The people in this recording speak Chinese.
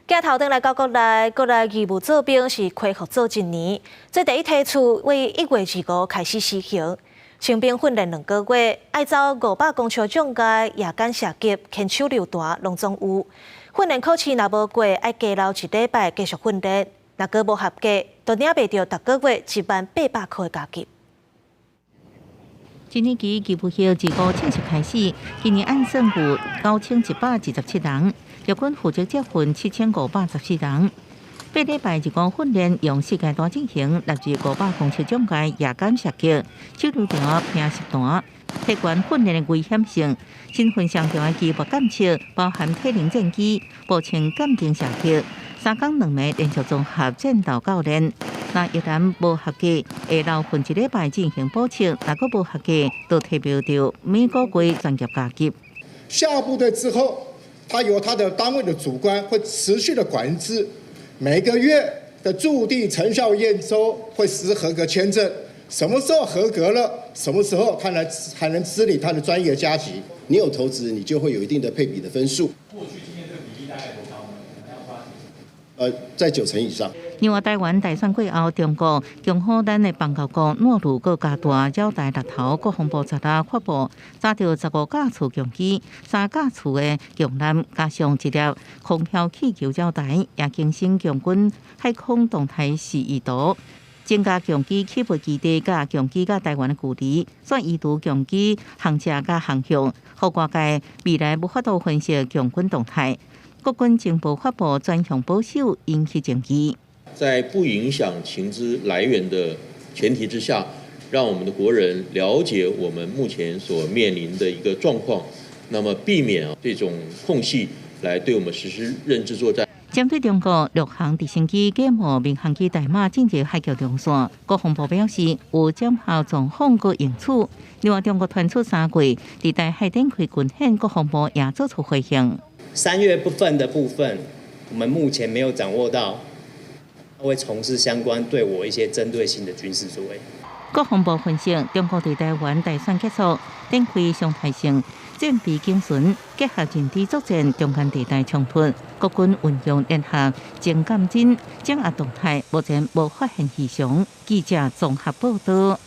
镜头顶来到国内义务做兵是恢复做1年，这第一梯次为1月25日开始施行。新兵训练2个月，爱走500公尺障碍、夜间射击、牵手榴弹，拢总有。训练考试若无过，爱加留1礼拜继续训练。若果无合格，就领袂到逐个月10800块的加级。今年期义务役自5正式开始，今年按算有9127人，日军负责接训7514人。8礼拜日光训练用4阶段进行，6日500公尺障碍夜间射击、手榴弹、拼实弹。体管训练的危险性，新训上重的技术检测包含体能战机、步枪鉴定射击、3天2夜连续综合战斗教练。若一旦无合格，会留训1礼拜进行补测；若果无合格，就提标到每个月专业加级。下部队之后，他由他的单位的主管会持续的管制，每个月的驻地成效验收会实施合格签证。什么时候合格了，什么时候才能支领他的专业加级。你有投资，你就会有一定的配比的分数。过去今年这个比例大概多高呢？在9成以上。另外，台湾大选过后，中国强唬咱的邦交国诺鲁阁加大扰台6头，国防部昨日发布，查到15架次强机、3架次的强舰，加上1粒空飘气球扰台，也更新强军海空动态示意图。增加强机起飞基地甲强机甲台湾的距离，选移除强机航车甲航向，互外界未来无法度分析强军动态。国军情报发布专项保守，引起争议。在不影响情资来源的前提之下，让我们的国人了解我们目前所面临的一个状况，那么避免这种空隙来对我们实施认知作战。针对中国陆航直升机假冒民航机代码进入海峡中线，国防部表示有检效状况个应处。另外，中国传出3月伫台海展开军演，国防部也做出回应。3月部分，我们目前没有掌握到会从事相关对我一些针对性的军事作为。国防部分析，中国伫台湾大选结束，展开常态性战备警巡，结合认知作战中间地带冲突，国军运用联合情感侦掌握动态，目前无发现异常。记者综合报道。